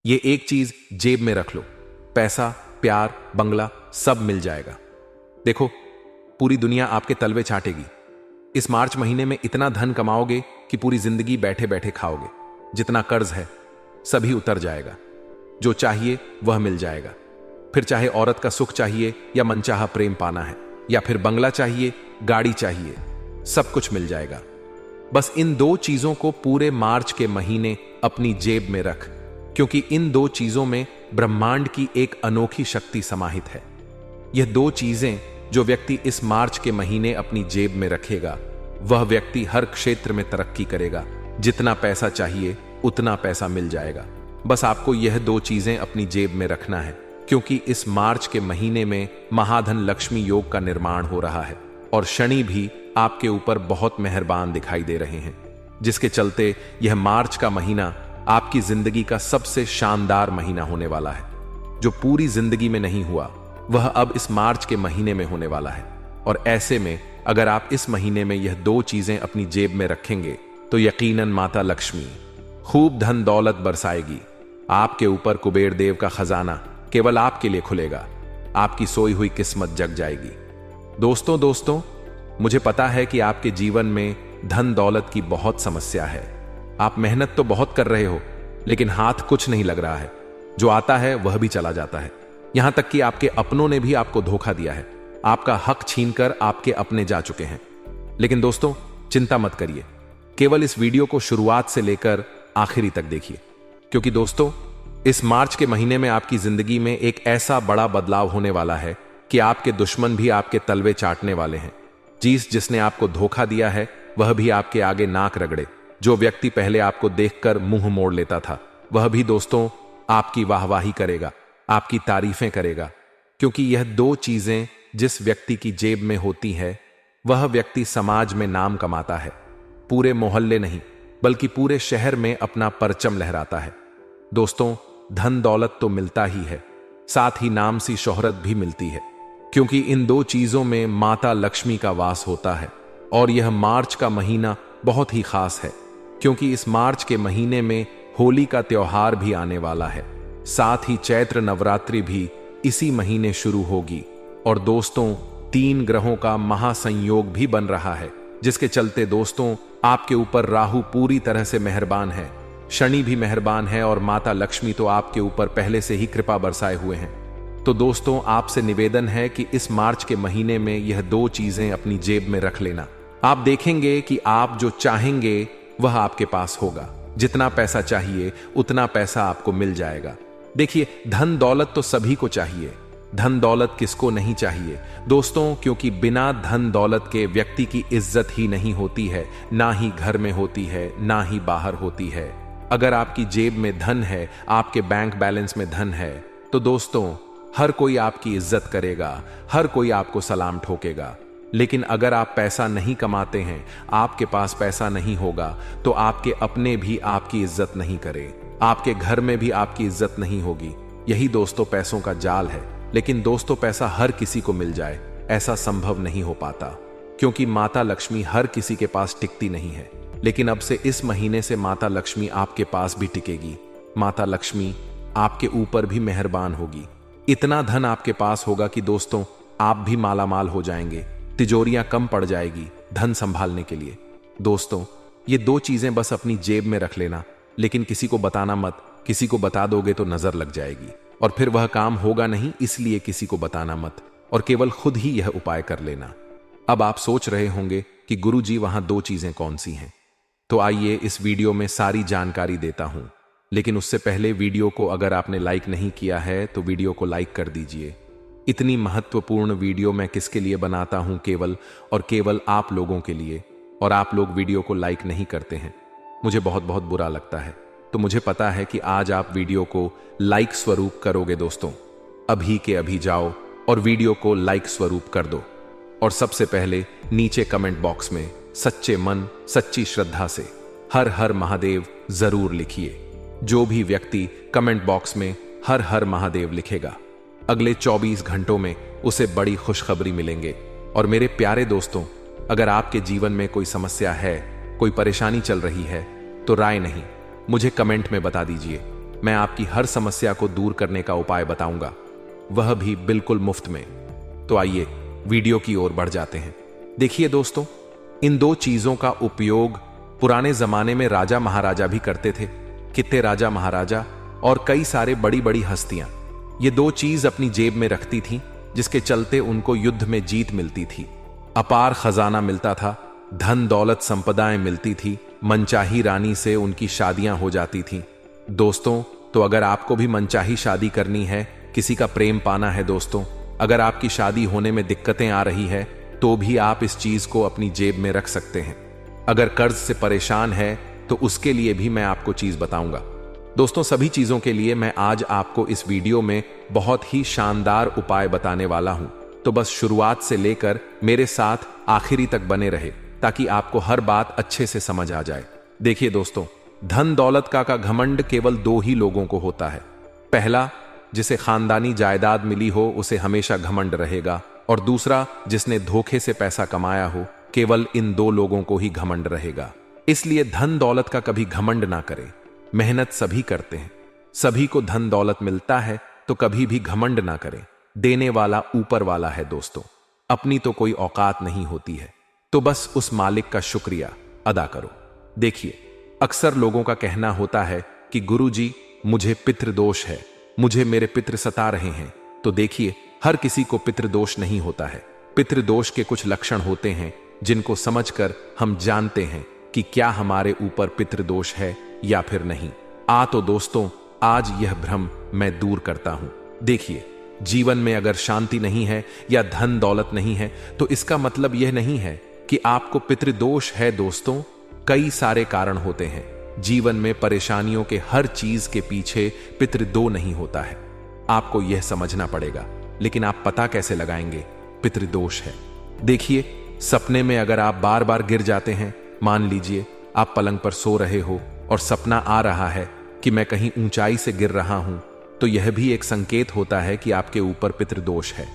ये एक चीज जेब में रख लो, पैसा, प्यार, बंगला सब मिल जाएगा। देखो, पूरी दुनिया आपके तलवे चाटेगी। इस मार्च महीने में इतना धन कमाओगे कि पूरी जिंदगी बैठे बैठे खाओगे। जितना कर्ज है सभी उतर जाएगा। जो चाहिए वह मिल जाएगा। फिर चाहे औरत का सुख चाहिए या मनचाहा प्रेम पाना है, या फिर बंगला चाहिए, गाड़ी चाहिए, सब कुछ मिल जाएगा। बस इन दो चीजों को पूरे मार्च के महीने अपनी जेब में रख, क्योंकि इन दो चीजों में ब्रह्मांड की एक अनोखी शक्ति समाहित है। यह दो चीजें जो व्यक्ति इस मार्च के महीने अपनी जेब में रखेगा, वह व्यक्ति हर क्षेत्र में तरक्की करेगा। जितना पैसा चाहिए उतना पैसा मिल जाएगा। बस आपको यह दो चीजें अपनी जेब में रखना है, क्योंकि इस मार्च के महीने में महाधन लक्ष्मी योग का निर्माण हो रहा है और शनि भी आपके ऊपर बहुत मेहरबान दिखाई दे रहे हैं, जिसके चलते यह मार्च का महीना आपकी जिंदगी का सबसे शानदार महीना होने वाला है। जो पूरी जिंदगी में नहीं हुआ वह अब इस मार्च के महीने में होने वाला है। और ऐसे में अगर आप इस महीने में यह दो चीजें अपनी जेब में रखेंगे तो यकीनन माता लक्ष्मी खूब धन दौलत बरसाएगी। आपके ऊपर कुबेर देव का खजाना केवल आपके लिए खुलेगा। आपकी सोई हुई किस्मत जग जाएगी। दोस्तों, मुझे पता है कि आपके जीवन में धन दौलत की बहुत समस्या है। आप मेहनत तो बहुत कर रहे हो, लेकिन हाथ कुछ नहीं लग रहा है। जो आता है वह भी चला जाता है। यहां तक कि आपके अपनों ने भी आपको धोखा दिया है। आपका हक छीनकर आपके अपने जा चुके हैं। लेकिन दोस्तों, चिंता मत करिए। केवल इस वीडियो को शुरुआत से लेकर आखिरी तक देखिए, क्योंकि दोस्तों, इस मार्च के महीने में आपकी जिंदगी में एक ऐसा बड़ा बदलाव होने वाला है कि आपके दुश्मन भी आपके तलवे चाटने वाले हैं। जिसने आपको धोखा दिया है वह भी आपके आगे नाक रगड़े। जो व्यक्ति पहले आपको देखकर मुंह मोड़ लेता था, वह भी दोस्तों आपकी वाहवाही करेगा, आपकी तारीफें करेगा। क्योंकि यह दो चीजें जिस व्यक्ति की जेब में होती है, वह व्यक्ति समाज में नाम कमाता है। पूरे मोहल्ले नहीं बल्कि पूरे शहर में अपना परचम लहराता है। दोस्तों, धन दौलत तो मिलता ही है, साथ ही नाम सी शोहरत भी मिलती है, क्योंकि इन दो चीजों में माता लक्ष्मी का वास होता है। और यह मार्च का महीना बहुत ही खास है, क्योंकि इस मार्च के महीने में होली का त्योहार भी आने वाला है। साथ ही चैत्र नवरात्रि भी इसी महीने शुरू होगी। और दोस्तों, 3 ग्रहों का महासंयोग भी बन रहा है, जिसके चलते दोस्तों आपके ऊपर राहु पूरी तरह से मेहरबान है, शनि भी मेहरबान है और माता लक्ष्मी तो आपके ऊपर पहले से ही कृपा बरसाए हुए हैं। तो दोस्तों, आपसे निवेदन है कि इस मार्च के महीने में यह दो चीजें अपनी जेब में रख लेना। आप देखेंगे कि आप जो चाहेंगे वह आपके पास होगा। जितना पैसा चाहिए उतना पैसा आपको मिल जाएगा। देखिए, धन दौलत तो सभी को चाहिए। धन दौलत किसको नहीं चाहिए दोस्तों, क्योंकि बिना धन दौलत के व्यक्ति की इज्जत ही नहीं होती है, ना ही घर में होती है, ना ही बाहर होती है। अगर आपकी जेब में धन है, आपके बैंक बैलेंस में धन है, तो दोस्तों हर कोई आपकी इज्जत करेगा, हर कोई आपको सलाम ठोकेगा। लेकिन अगर आप पैसा नहीं कमाते हैं, आपके पास पैसा नहीं होगा, तो आपके अपने भी आपकी इज्जत नहीं करे, आपके घर में भी आपकी इज्जत नहीं होगी। यही दोस्तों पैसों का जाल है। लेकिन दोस्तों, पैसा हर किसी को मिल जाए ऐसा संभव नहीं हो पाता, क्योंकि माता लक्ष्मी हर किसी के पास टिकती नहीं है। लेकिन अब से इस महीने से माता लक्ष्मी आपके पास भी टिकेगी। माता लक्ष्मी आपके ऊपर भी मेहरबान होगी। इतना धन आपके पास होगा कि दोस्तों आप भी मालामाल हो जाएंगे, तिजोरियां कम पड़ जाएगी धन संभालने के लिए। दोस्तों, ये दो चीजें बस अपनी जेब में रख लेना, लेकिन किसी को बताना मत। किसी को बता दोगे तो नजर लग जाएगी और फिर वह काम होगा नहीं, इसलिए किसी को बताना मत और केवल खुद ही यह उपाय कर लेना। अब आप सोच रहे होंगे कि गुरुजी वहां दो चीजें कौन सी हैं, तो आइए इस वीडियो में सारी जानकारी देता हूं। लेकिन उससे पहले वीडियो को अगर आपने लाइक नहीं किया है तो वीडियो को लाइक कर दीजिए। इतनी महत्वपूर्ण वीडियो मैं किसके लिए बनाता हूं, केवल और केवल आप लोगों के लिए, और आप लोग वीडियो को लाइक नहीं करते हैं। मुझे बहुत बहुत बुरा लगता है। तो मुझे पता है कि आज आप वीडियो को लाइक स्वरूप करोगे। दोस्तों, अभी के अभी जाओ और वीडियो को लाइक स्वरूप कर दो। और सबसे पहले नीचे कमेंट बॉक्स में सच्चे मन सच्ची श्रद्धा से हर हर महादेव जरूर लिखिए। जो भी व्यक्ति कमेंट बॉक्स में हर हर महादेव लिखेगा, अगले 24 घंटों में उसे बड़ी खुशखबरी मिलेंगे। और मेरे प्यारे दोस्तों, अगर आपके जीवन में कोई समस्या है, कोई परेशानी चल रही है, तो राय नहीं, मुझे कमेंट में बता दीजिए। मैं आपकी हर समस्या को दूर करने का उपाय बताऊंगा, वह भी बिल्कुल मुफ्त में। तो आइए वीडियो की ओर बढ़ जाते हैं। देखिए दोस्तों, इन दो चीजों का उपयोग पुराने जमाने में राजा महाराजा भी करते थे। कितने राजा महाराजा और कई सारे बड़ी बड़ी हस्तियां ये दो चीज अपनी जेब में रखती थीं, जिसके चलते उनको युद्ध में जीत मिलती थी, अपार खजाना मिलता था, धन दौलत संपदाएं मिलती थी, मनचाही रानी से उनकी शादियां हो जाती थीं। दोस्तों, तो अगर आपको भी मनचाही शादी करनी है, किसी का प्रेम पाना है दोस्तों, अगर आपकी शादी होने में दिक्कतें आ रही है, तो भी आप इस चीज को अपनी जेब में रख सकते हैं। अगर कर्ज से परेशान है तो उसके लिए भी मैं आपको चीज बताऊंगा। दोस्तों, सभी चीजों के लिए मैं आज आपको इस वीडियो में बहुत ही शानदार उपाय बताने वाला हूं। तो बस शुरुआत से लेकर मेरे साथ आखिरी तक बने रहे, ताकि आपको हर बात अच्छे से समझ आ जाए। देखिए दोस्तों, धन दौलत का घमंड केवल दो ही लोगों को होता है। पहला, जिसे खानदानी जायदाद मिली हो उसे हमेशा घमंड रहेगा, और दूसरा, जिसने धोखे से पैसा कमाया हो, केवल इन दो लोगों को ही घमंड रहेगा। इसलिए धन दौलत का कभी घमंड ना करें। मेहनत सभी करते हैं, सभी को धन दौलत मिलता है, तो कभी भी घमंड ना करें। देने वाला ऊपर वाला है दोस्तों, अपनी तो कोई औकात नहीं होती है, तो बस उस मालिक का शुक्रिया अदा करो। देखिए, अक्सर लोगों का कहना होता है कि गुरुजी, मुझे पितृदोष है, मुझे मेरे पितृ सता रहे हैं। तो देखिए, हर किसी को पितृदोष नहीं होता है। पितृदोष के कुछ लक्षण होते हैं जिनको समझकर हम जानते हैं कि क्या हमारे ऊपर पितृदोष है या फिर नहीं। तो दोस्तों, आज यह भ्रम मैं दूर करता हूं। देखिए, जीवन में अगर शांति नहीं है या धन दौलत नहीं है, तो इसका मतलब यह नहीं है कि आपको पितृदोष है। दोस्तों, कई सारे कारण होते हैं। जीवन में परेशानियों के हर चीज के पीछे पितृदोष नहीं होता है। आपको यह समझना पड़ेगा, लेकिन आप पता कैसे लगाएंगे पितृदोष है? देखिए, सपने में अगर आप बार बार गिर जाते हैं, मान लीजिए आप पलंग पर सो रहे हो और सपना आ रहा है कि मैं कहीं ऊंचाई से गिर रहा हूं, तो यह भी एक संकेत होता है कि आपके ऊपर पितृदोष है।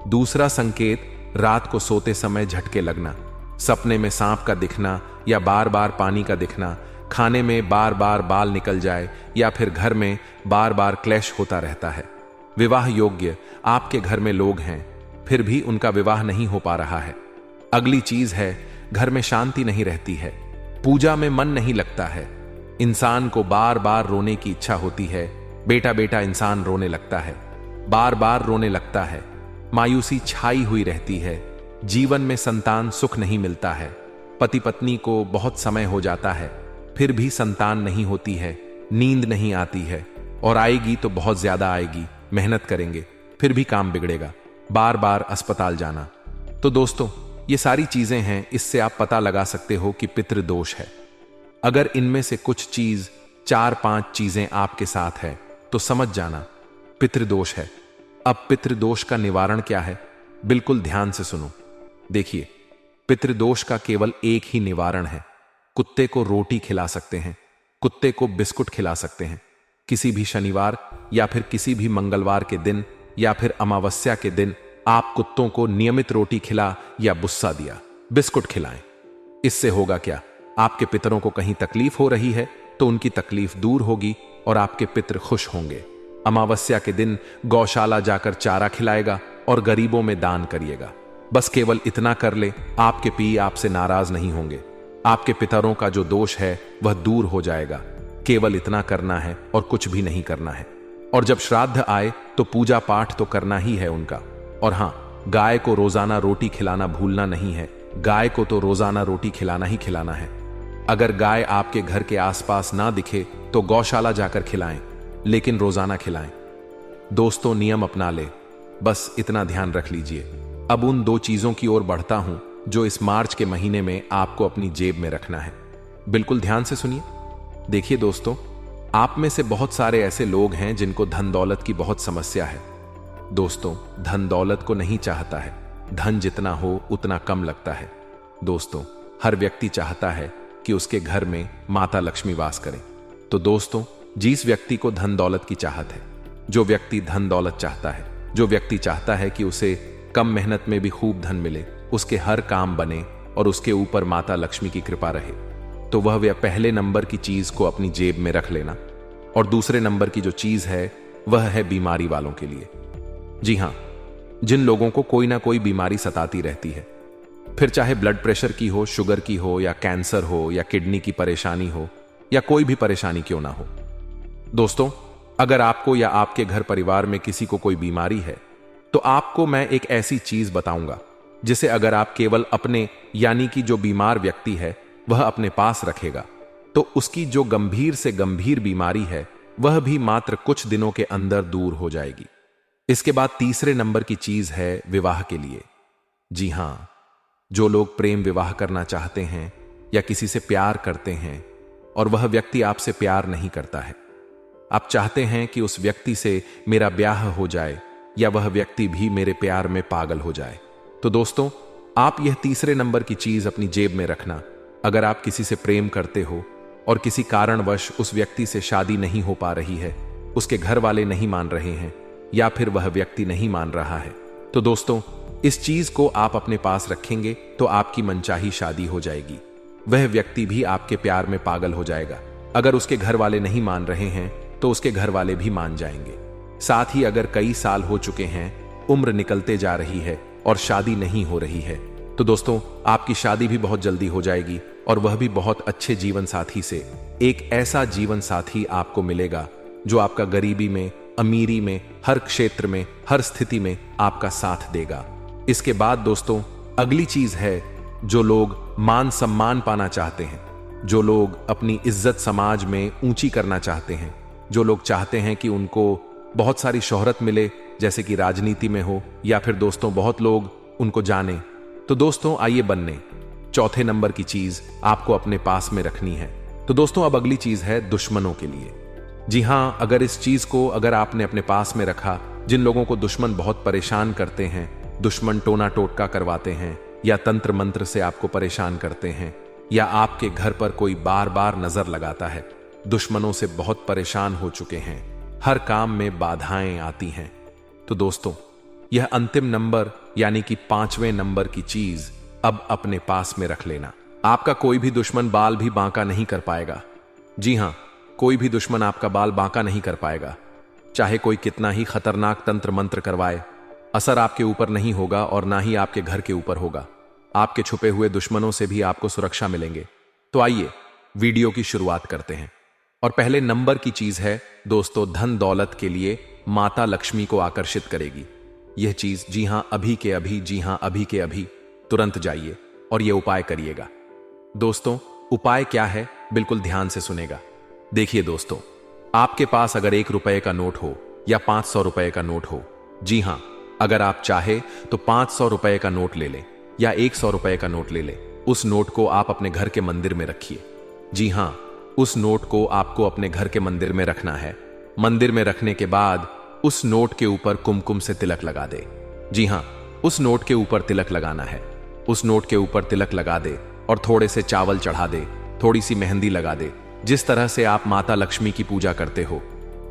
दूसरा संकेत, रात को सोते समय झटके लगना, सपने में सांप का दिखना या बार बार पानी का दिखना, खाने में बार बार बाल निकल जाए, या फिर घर में बार बार क्लैश होता रहता है। विवाह योग्य आपके घर में लोग हैं, फिर भी उनका विवाह नहीं हो पा रहा है। अगली चीज है, घर में शांति नहीं रहती है, पूजा में मन नहीं लगता है, इंसान को बार बार रोने की इच्छा होती है, बेटा बेटा इंसान रोने लगता है, बार बार रोने लगता है, मायूसी छाई हुई रहती है, जीवन में संतान सुख नहीं मिलता है, पति पत्नी को बहुत समय हो जाता है, फिर भी संतान नहीं होती है, नींद नहीं आती है, और आएगी तो बहुत ज्यादा आएगी, मेहनत करेंगे फिर भी काम बिगड़ेगा, बार बार अस्पताल जाना। तो दोस्तों, ये सारी चीजें हैं, इससे आप पता लगा सकते हो कि पितृदोष है। अगर इनमें से कुछ चीज 4-5 चीजें आपके साथ है, तो समझ जाना पितृदोष है। अब पितृदोष का निवारण क्या है, बिल्कुल ध्यान से सुनो। देखिए, पितृदोष का केवल एक ही निवारण है। कुत्ते को रोटी खिला सकते हैं, कुत्ते को बिस्कुट खिला सकते हैं। किसी भी शनिवार या फिर किसी भी मंगलवार के दिन या फिर अमावस्या के दिन आप कुत्तों को नियमित रोटी खिला या बुस्सा दिया, बिस्कुट खिलाएं। इससे होगा क्या, आपके पितरों को कहीं तकलीफ हो रही है तो उनकी तकलीफ दूर होगी और आपके पितर खुश होंगे। अमावस्या के दिन गौशाला जाकर चारा खिलाएगा और गरीबों में दान करिएगा। बस केवल इतना कर ले, आपके पी आपसे नाराज नहीं होंगे, आपके पितरों का जो दोष है वह दूर हो जाएगा। केवल इतना करना है और कुछ भी नहीं करना है। और जब श्राद्ध आए तो पूजा पाठ तो करना ही है उनका। और हां, गाय को रोजाना रोटी खिलाना भूलना नहीं है। गाय को तो रोजाना रोटी खिलाना ही खिलाना है। अगर गाय आपके घर के आसपास ना दिखे तो गौशाला जाकर खिलाएं, लेकिन रोजाना खिलाएं। दोस्तों, नियम अपना ले, बस इतना ध्यान रख लीजिए। अब उन दो चीजों की ओर बढ़ता हूं जो इस मार्च के महीने में आपको अपनी जेब में रखना है। बिल्कुल ध्यान से सुनिए। देखिए दोस्तों, आप में से बहुत सारे ऐसे लोग हैं जिनको धन दौलत की बहुत समस्या है। दोस्तों, धन दौलत को नहीं चाहता है, धन जितना हो उतना कम लगता है। दोस्तों, हर व्यक्ति चाहता है कि उसके घर में माता लक्ष्मी वास करें। तो दोस्तों, जिस व्यक्ति को धन दौलत की चाहत है, जो व्यक्ति धन दौलत चाहता है, जो व्यक्ति चाहता है कि उसे कम मेहनत में भी खूब धन मिले, उसके हर काम बने और उसके ऊपर माता लक्ष्मी की कृपा रहे, तो वह पहले नंबर की चीज को अपनी जेब में रख लेना और दूसरे नंबर की जो चीज है वह है बीमारी वालों के लिए। जी हां, जिन लोगों को कोई ना कोई बीमारी सताती रहती है, फिर चाहे ब्लड प्रेशर की हो, शुगर की हो, या कैंसर हो, या किडनी की परेशानी हो, या कोई भी परेशानी क्यों ना हो। दोस्तों, अगर आपको या आपके घर परिवार में किसी को कोई बीमारी है, तो आपको मैं एक ऐसी चीज बताऊंगा जिसे अगर आप केवल अपने यानी कि जो बीमार व्यक्ति है वह अपने पास रखेगा, तो उसकी जो गंभीर से गंभीर बीमारी है वह भी मात्र कुछ दिनों के अंदर दूर हो जाएगी। इसके बाद तीसरे नंबर की चीज है विवाह के लिए। जी हां, जो लोग प्रेम विवाह करना चाहते हैं या किसी से प्यार करते हैं और वह व्यक्ति आपसे प्यार नहीं करता है, आप चाहते हैं कि उस व्यक्ति से मेरा ब्याह हो जाए या वह व्यक्ति भी मेरे प्यार में पागल हो जाए, तो दोस्तों आप यह तीसरे नंबर की चीज अपनी जेब में रखना। अगर आप किसी से प्रेम करते हो और किसी कारणवश उस व्यक्ति से शादी नहीं हो पा रही है, उसके घर वाले नहीं मान रहे हैं या फिर वह व्यक्ति नहीं मान रहा है, तो दोस्तों इस चीज को आप अपने पास रखेंगे तो आपकी मनचाही शादी हो जाएगी। वह व्यक्ति भी आपके प्यार में पागल हो जाएगा। अगर उसके घर वाले नहीं मान रहे हैं तो उसके घर वाले भी मान जाएंगे। साथ ही अगर कई साल हो चुके हैं, उम्र निकलते जा रही है और शादी नहीं हो रही है, तो दोस्तों आपकी शादी भी बहुत जल्दी हो जाएगी और वह भी बहुत अच्छे जीवन साथी से। एक ऐसा जीवन साथी आपको मिलेगा जो आपका गरीबी में, अमीरी में, हर क्षेत्र में, हर स्थिति में आपका साथ देगा। इसके बाद दोस्तों अगली चीज है, जो लोग मान सम्मान पाना चाहते हैं, जो लोग अपनी इज्जत समाज में ऊंची करना चाहते हैं, जो लोग चाहते हैं कि उनको बहुत सारी शोहरत मिले, जैसे कि राजनीति में हो या फिर दोस्तों बहुत लोग उनको जाने, तो दोस्तों आइए बनने चौथे नंबर की चीज आपको अपने पास में रखनी है। तो दोस्तों अब अगली चीज है दुश्मनों के लिए। जी हां, अगर इस चीज को अगर आपने अपने पास में रखा, जिन लोगों को दुश्मन बहुत परेशान करते हैं, दुश्मन टोना टोटका करवाते हैं या तंत्र मंत्र से आपको परेशान करते हैं, या आपके घर पर कोई बार बार नजर लगाता है, दुश्मनों से बहुत परेशान हो चुके हैं, हर काम में बाधाएं आती हैं, तो दोस्तों यह अंतिम नंबर यानी कि पांचवें नंबर की चीज अब अपने पास में रख लेना। आपका कोई भी दुश्मन बाल भी बांका नहीं कर पाएगा। जी हां, कोई भी दुश्मन आपका बाल बांका नहीं कर पाएगा। चाहे कोई कितना ही खतरनाक तंत्र मंत्र करवाए, असर आपके ऊपर नहीं होगा और ना ही आपके घर के ऊपर होगा। आपके छुपे हुए दुश्मनों से भी आपको सुरक्षा मिलेंगे। तो आइए वीडियो की शुरुआत करते हैं। और पहले नंबर की चीज है दोस्तों, धन दौलत के लिए माता लक्ष्मी को आकर्षित करेगी यह चीज। जी हां, अभी के अभी, जी हां अभी के अभी तुरंत जाइए और यह उपाय करिएगा। दोस्तों उपाय क्या है, बिल्कुल ध्यान से सुनेगा। देखिए दोस्तों, आपके पास अगर 1 रुपए का नोट हो या 500 रुपए का नोट हो, जी हां, अगर आप चाहे तो 500 रुपए का नोट ले लें या 100 रुपए का नोट ले लें। उस नोट को आप अपने घर के मंदिर में रखिए। जी हां, उस नोट को आपको अपने घर के मंदिर में रखना है। मंदिर में रखने के बाद उस नोट के ऊपर कुमकुम से तिलक लगा दे। जी हां, उस नोट के ऊपर तिलक लगाना है। उस नोट के ऊपर तिलक लगा दे और थोड़े से चावल चढ़ा दे, थोड़ी सी मेहंदी लगा दे। जिस तरह से आप माता लक्ष्मी की पूजा करते हो,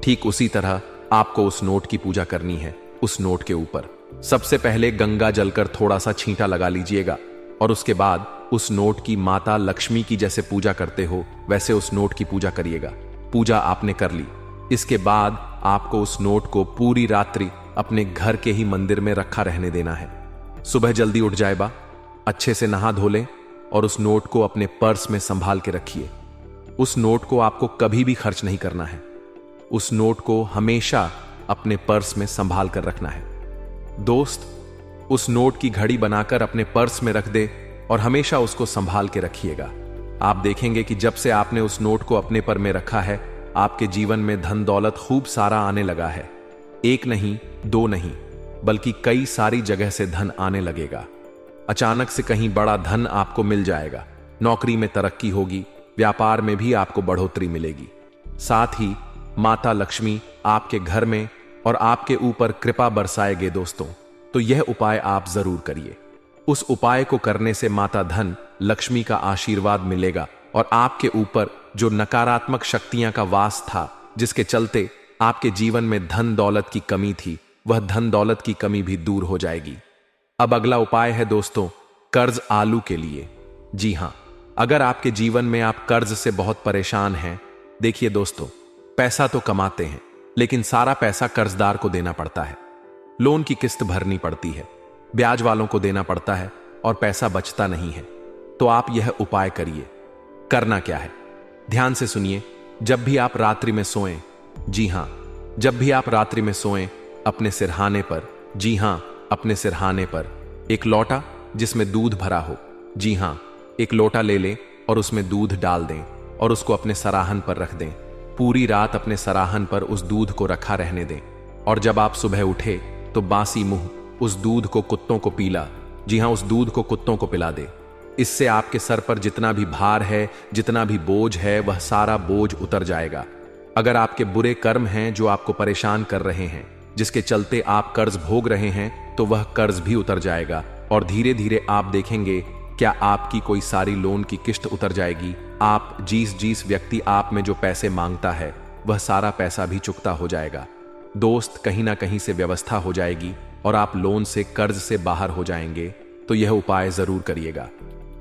ठीक उसी तरह आपको उस नोट की पूजा करनी है। उस नोट के ऊपर सबसे पहले गंगा जलकर थोड़ा सा छींटा लगा लीजिएगा और उसके बाद उस नोट की माता लक्ष्मी की जैसे पूजा करते हो वैसे उस नोट की पूजा करिएगा। पूजा आपने कर ली, इसके बाद आपको उस नोट को पूरी रात्रि अपने घर के ही मंदिर में रखा रहने देना है। सुबह जल्दी उठ जाए बा, अच्छे से नहा धो लें और उस नोट को अपने पर्स में संभाल के रखिए। उस नोट को आपको कभी भी खर्च नहीं करना है। उस नोट को हमेशा अपने पर्स में संभाल कर रखना है। दोस्त उस नोट की घड़ी बनाकर अपने पर्स में रख दे और हमेशा उसको संभाल के रखिएगा। आप देखेंगे कि जब से आपने उस नोट को अपने पर में रखा है, आपके जीवन में धन दौलत खूब सारा आने लगा है। एक नहीं, दो नहीं, बल्कि कई सारी जगह से धन आने लगेगा। अचानक से कहीं बड़ा धन आपको मिल जाएगा। नौकरी में तरक्की होगी, व्यापार में भी आपको बढ़ोतरी मिलेगी। साथ ही माता लक्ष्मी आपके घर में और आपके ऊपर कृपा बरसाएंगे दोस्तों। तो यह उपाय आप जरूर करिए। उस उपाय को करने से माता धन लक्ष्मी का आशीर्वाद मिलेगा और आपके ऊपर जो नकारात्मक शक्तियां का वास था, जिसके चलते आपके जीवन में धन दौलत की कमी थी, वह धन दौलत की कमी भी दूर हो जाएगी। अब अगला उपाय है दोस्तों, कर्ज आलू के लिए। जी हां, अगर आपके जीवन में आप कर्ज से बहुत परेशान हैं, देखिए दोस्तों, पैसा तो कमाते हैं, लेकिन सारा पैसा कर्जदार को देना पड़ता है। लोन की किस्त भरनी पड़ती है, ब्याज वालों को देना पड़ता है और पैसा बचता नहीं है। तो आप यह उपाय करिए। करना क्या है, ध्यान से सुनिए। जब भी आप रात्रि में सोएं, जी हां, जब भी आप रात्रि में सोएं, अपने सिरहाने पर, जी हां, अपने सिरहाने पर एक लोटा जिसमें दूध भरा हो, जी हां, एक लोटा ले लें और उसमें दूध डाल दें और उसको अपने सराहन पर रख दें। पूरी रात अपने सराहन पर उस दूध को रखा रहने दें और जब आप सुबह उठे तो बासी मुंह उस दूध को कुत्तों को पीला, जी हां, उस दूध को कुत्तों को पिला दे। इससे आपके सर पर जितना भी भार है, जितना भी बोझ है, वह सारा बोझ उतर जाएगा। अगर आपके बुरे कर्म हैं जो आपको परेशान कर रहे हैं, जिसके चलते आप कर्ज भोग रहे हैं, तो वह कर्ज भी उतर जाएगा और धीरे धीरे आप देखेंगे क्या आपकी कोई सारी लोन की किस्त उतर जाएगी। आप जिस व्यक्ति आप में जो पैसे मांगता है, वह सारा पैसा भी चुकता हो जाएगा। दोस्त, कहीं ना कहीं से व्यवस्था हो जाएगी और आप लोन से, कर्ज से बाहर हो जाएंगे। तो यह उपाय जरूर करिएगा।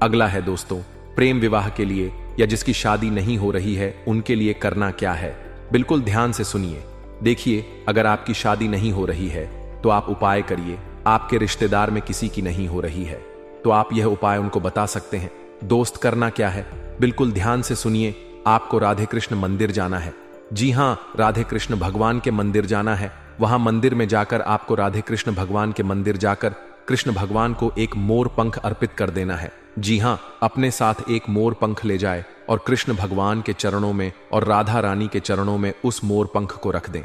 अगला है दोस्तों, प्रेम विवाह के लिए या जिसकी शादी नहीं हो रही है, उनके लिए करना क्या है, बिल्कुल ध्यान से सुनिए। देखिए, अगर आपकी शादी नहीं हो रही है तो आप उपाय करिए। आपके रिश्तेदार में किसी की नहीं हो रही है तो आप यह उपाय उनको बता सकते हैं। दोस्त, करना क्या है, बिल्कुल ध्यान से सुनिए। आपको राधे कृष्ण मंदिर जाना है। जी हां, राधे कृष्ण भगवान के मंदिर जाना है। वहां मंदिर में जाकर आपको राधे कृष्ण भगवान के मंदिर जाकर कृष्ण भगवान को एक मोर पंख अर्पित कर देना है। जी हां, अपने साथ एक मोर पंख ले जाए और कृष्ण भगवान के चरणों में और राधा रानी के चरणों में उस मोर पंख को रख दें।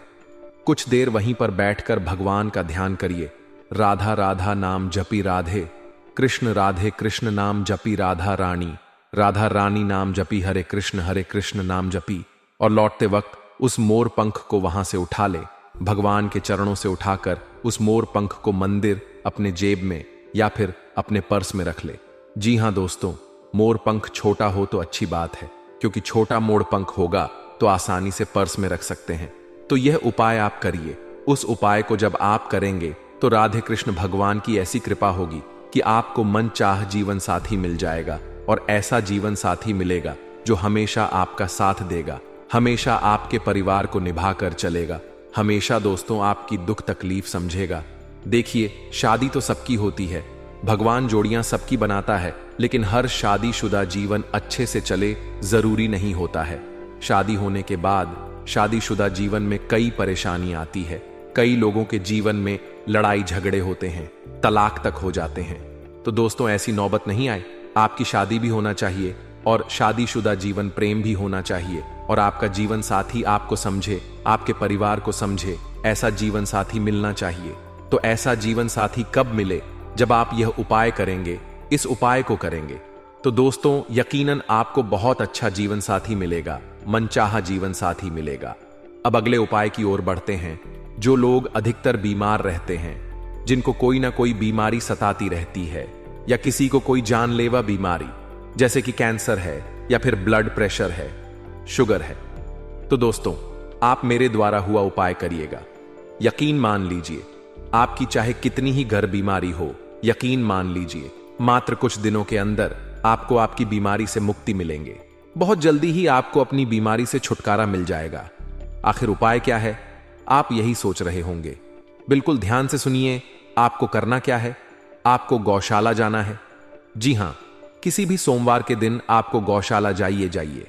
कुछ देर वहीं पर बैठकर भगवान का ध्यान करिए। राधा राधा नाम जपी राधे कृष्ण नाम जपी राधा रानी नाम जपी हरे कृष्ण नाम जपी। और लौटते वक्त उस मोर पंख को वहां से उठा ले। भगवान के चरणों से उठाकर उस मोर पंख को मंदिर, अपने जेब में या फिर अपने पर्स में रख ले। जी हां दोस्तों, मोर पंख छोटा हो तो अच्छी बात है, क्योंकि छोटा मोर पंख होगा तो आसानी से पर्स में रख सकते हैं। तो यह उपाय आप करिए। उस उपाय को जब आप करेंगे तो राधे कृष्ण भगवान की ऐसी कृपा होगी कि आपको मनचाह जीवन साथी मिल जाएगा और ऐसा जीवन साथी मिलेगा जो हमेशा आपका साथ देगा, हमेशा आपके परिवार को निभाकर चलेगा, हमेशा दोस्तों आपकी दुख तकलीफ समझेगा। देखिए, शादी तो सबकी होती है, भगवान जोड़ियां सबकी बनाता है, लेकिन हर शादीशुदा जीवन अच्छे से चले जरूरी नहीं होता है। शादी होने के बाद शादीशुदा जीवन में कई परेशानी आती है। कई लोगों के जीवन में लड़ाई झगड़े होते हैं, तलाक तक हो जाते हैं। तो दोस्तों, ऐसी नौबत नहीं आए। आपकी शादी भी होना चाहिए और शादीशुदा जीवन प्रेम भी होना चाहिए और आपका जीवन साथी आपको समझे, आपके परिवार को समझे, ऐसा जीवन साथी मिलना चाहिए। तो ऐसा जीवन साथी कब मिले? जब आप यह उपाय करेंगे, इस उपाय को करेंगे तो दोस्तों यकीनन आपको बहुत अच्छा जीवन साथी मिलेगा, मनचाहा जीवन साथी मिलेगा। अब अगले उपाय की ओर बढ़ते हैं। जो लोग अधिकतर बीमार रहते हैं, जिनको कोई ना कोई बीमारी सताती रहती है या किसी को कोई जानलेवा बीमारी जैसे कि कैंसर है या फिर ब्लड प्रेशर है, शुगर है, तो दोस्तों आप मेरे द्वारा हुआ उपाय करिएगा। यकीन मान लीजिए, आपकी चाहे कितनी ही घर बीमारी हो, यकीन मान लीजिए मात्र कुछ दिनों के अंदर आपको आपकी बीमारी से मुक्ति मिलेंगे। बहुत जल्दी ही आपको अपनी बीमारी से छुटकारा मिल जाएगा। आखिर उपाय क्या है, आप यही सोच रहे होंगे। बिल्कुल ध्यान से सुनिए। आपको करना क्या है, आपको गौशाला जाना है। जी हां, किसी भी सोमवार के दिन आपको गौशाला जाइए।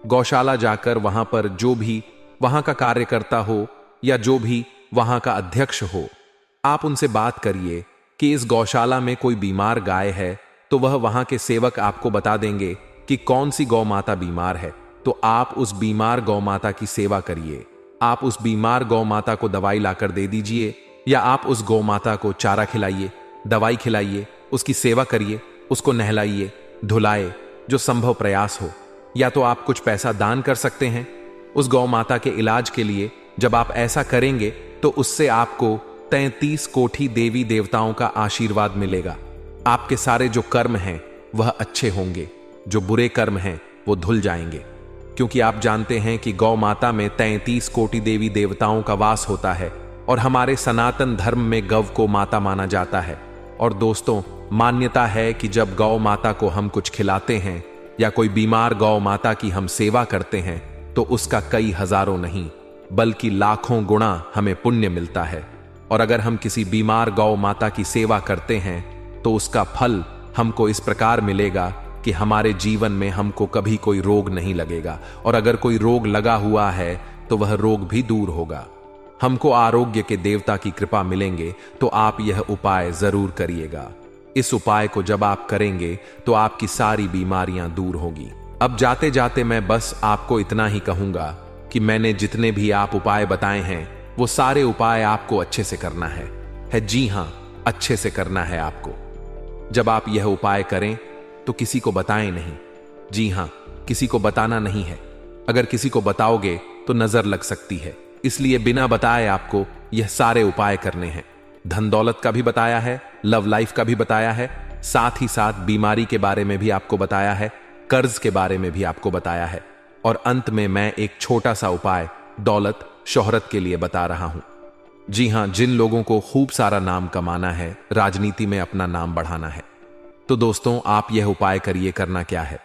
गौशाला जाकर वहां पर जो भी वहां का कार्यकर्ता हो या जो भी वहां का अध्यक्ष हो, आप उनसे बात करिए कि इस गौशाला में कोई बीमार गाय है, तो वह वहां के सेवक आपको बता देंगे कि कौन सी गौ माता बीमार है। तो आप उस बीमार गौ माता की सेवा करिए। आप उस बीमार गौ माता को दवाई लाकर दे दीजिए या आप उस गौ माता को चारा खिलाइए, दवाई खिलाइए, उसकी सेवा करिए, उसको नहलाइए, धुलाए, जो संभव प्रयास हो। या तो आप कुछ पैसा दान कर सकते हैं उस गौ माता के इलाज के लिए। जब आप ऐसा करेंगे तो उससे आपको 33 कोटि देवी देवताओं का आशीर्वाद मिलेगा। आपके सारे जो कर्म हैं वह अच्छे होंगे, जो बुरे कर्म हैं वो धुल जाएंगे, क्योंकि आप जानते हैं कि गौ माता में 33 कोटि देवी देवताओं का वास होता है और हमारे सनातन धर्म में गौ को माता माना जाता है। और दोस्तों, मान्यता है कि जब गौ माता को हम कुछ खिलाते हैं या कोई बीमार गौ माता की हम सेवा करते हैं तो उसका कई हजारों नहीं बल्कि लाखों गुणा हमें पुण्य मिलता है। और अगर हम किसी बीमार गौ माता की सेवा करते हैं तो उसका फल हमको इस प्रकार मिलेगा कि हमारे जीवन में हमको कभी कोई रोग नहीं लगेगा, और अगर कोई रोग लगा हुआ है तो वह रोग भी दूर होगा। हमको आरोग्य के देवता की कृपा मिलेंगे, तो आप यह उपाय जरूर करिएगा। इस उपाय को जब आप करेंगे तो आपकी सारी बीमारियां दूर होगी। अब जाते जाते मैं बस आपको इतना ही कहूंगा कि मैंने जितने भी आप उपाय बताए हैं वो सारे उपाय आपको अच्छे से करना है। जी हां, अच्छे से करना है आपको। जब आप यह उपाय करें तो किसी को बताएं नहीं। जी हां, किसी को बताना नहीं है। अगर किसी को बताओगे तो नजर लग सकती है, इसलिए बिना बताए आपको यह सारे उपाय करने हैं। धन दौलत का भी बताया है, लव लाइफ का भी बताया है, साथ ही साथ बीमारी के बारे में भी आपको बताया है, कर्ज के बारे में भी आपको बताया है, और अंत में मैं एक छोटा सा उपाय दौलत शोहरत के लिए बता रहा हूं। जी हां, जिन लोगों को खूब सारा नाम कमाना है, राजनीति में अपना नाम बढ़ाना है, तो दोस्तों आप यह उपाय करिए। करना क्या है,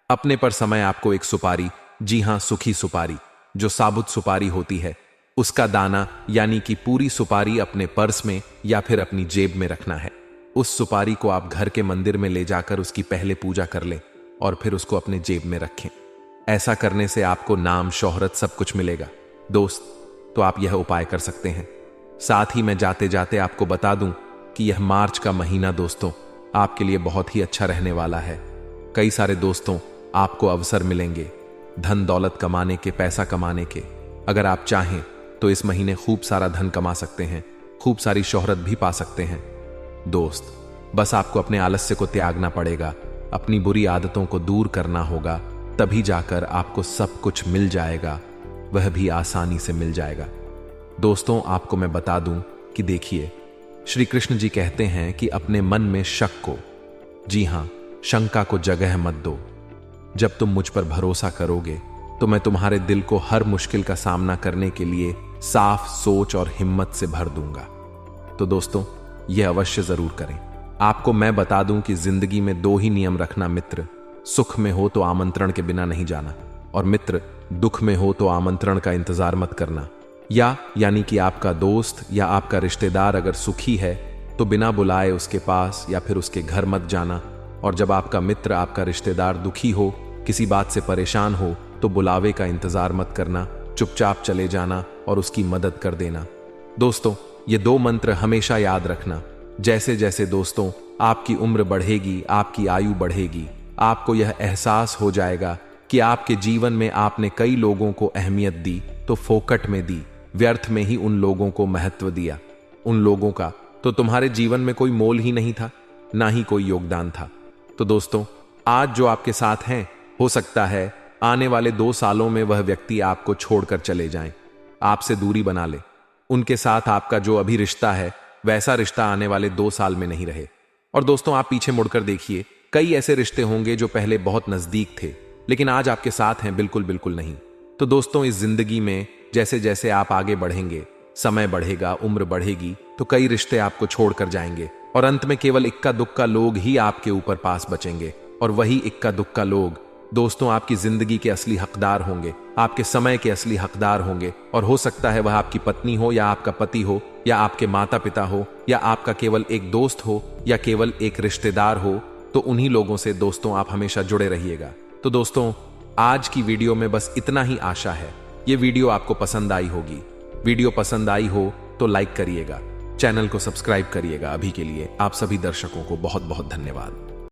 अपने पर समय आपको एक सुपारी, जी हां सूखी सुपारी, जो साबुत सुपारी होती है, उसका दाना यानी कि पूरी सुपारी अपने पर्स में या फिर अपनी जेब में रखना है। उस सुपारी को आप घर के मंदिर में ले जाकर उसकी पहले पूजा कर लें और फिर उसको अपने जेब में रखें। ऐसा करने से आपको नाम शोहरत सब कुछ मिलेगा। दोस्त, तो आप यह उपाय कर सकते हैं। साथ ही मैं जाते जाते आपको बता दूं कि यह मार्च का महीना दोस्तों आपके लिए बहुत ही अच्छा रहने वाला है। कई सारे दोस्तों आपको अवसर मिलेंगे धन दौलत कमाने के, पैसा कमाने के। अगर आप चाहें तो इस महीने खूब सारा धन कमा सकते हैं, खूब सारी शोहरत भी पा सकते हैं। दोस्त, बस आपको अपने आलस्य को त्यागना पड़ेगा, अपनी बुरी आदतों को दूर करना होगा, तभी जाकर आपको सब कुछ मिल जाएगा, वह भी आसानी से मिल जाएगा। दोस्तों, आपको मैं बता दूं कि देखिए, श्री कृष्ण जी कहते हैं कि अपने मन में शक को, जी हां, शंका को जगह मत दो। जब तुम मुझ पर भरोसा करोगे तो मैं तुम्हारे दिल को हर मुश्किल का सामना करने के लिए साफ सोच और हिम्मत से भर दूंगा। तो दोस्तों, यह अवश्य जरूर करें। आपको मैं बता दूं कि जिंदगी में दो ही नियम रखना मित्र, सुख में हो तो आमंत्रण के बिना नहीं जाना, और मित्र दुख में हो तो आमंत्रण का इंतजार मत करना। यानी कि आपका दोस्त या आपका रिश्तेदार अगर सुखी है तो बिना बुलाए उसके पास या फिर उसके घर मत जाना, और जब आपका मित्र, आपका रिश्तेदार दुखी हो, किसी बात से परेशान हो, तो बुलावे का इंतजार मत करना, चुपचाप चले जाना और उसकी मदद कर देना। दोस्तों, ये दो मंत्र हमेशा याद रखना। जैसे जैसे दोस्तों आपकी उम्र बढ़ेगी, आपकी आयु बढ़ेगी, आपको यह एहसास हो जाएगा कि आपके जीवन में आपने कई लोगों को अहमियत दी तो फोकट में दी, व्यर्थ में ही उन लोगों को महत्व दिया। उन लोगों का तो तुम्हारे जीवन में कोई मोल ही नहीं था, ना ही कोई योगदान था। तो दोस्तों, आज जो आपके साथ हैं, हो सकता है आने वाले 2 सालों में वह व्यक्ति आपको छोड़कर चले जाएं, आपसे दूरी बना ले। उनके साथ आपका जो अभी रिश्ता है वैसा रिश्ता आने वाले 2 साल में नहीं रहे। और दोस्तों, आप पीछे मुड़कर देखिए, कई ऐसे रिश्ते होंगे जो पहले बहुत नजदीक थे लेकिन आज आपके साथ हैं बिल्कुल बिल्कुल नहीं। तो दोस्तों, इस जिंदगी में जैसे जैसे आप आगे बढ़ेंगे, समय बढ़ेगा, उम्र बढ़ेगी, तो कई रिश्ते आपको छोड़कर जाएंगे और अंत में केवल इक्का दुक्का लोग ही आपके ऊपर पास बचेंगे। और वही इक्का दुक्का लोग दोस्तों आपकी जिंदगी के असली हकदार होंगे, आपके समय के असली हकदार होंगे। और हो सकता है वह आपकी पत्नी हो या आपका पति हो या आपके माता पिता हो या आपका केवल एक दोस्त हो या केवल एक रिश्तेदार हो। तो उन्हीं लोगों से दोस्तों आप हमेशा जुड़े रहिएगा। तो दोस्तों, आज की वीडियो में बस इतना ही आशा है। ये वीडियो आपको पसंद आई होगी। वीडियो पसंद आई हो तो लाइक करिएगा, चैनल को सब्सक्राइब करिएगा। अभी के लिए आप सभी दर्शकों को बहुत बहुत धन्यवाद।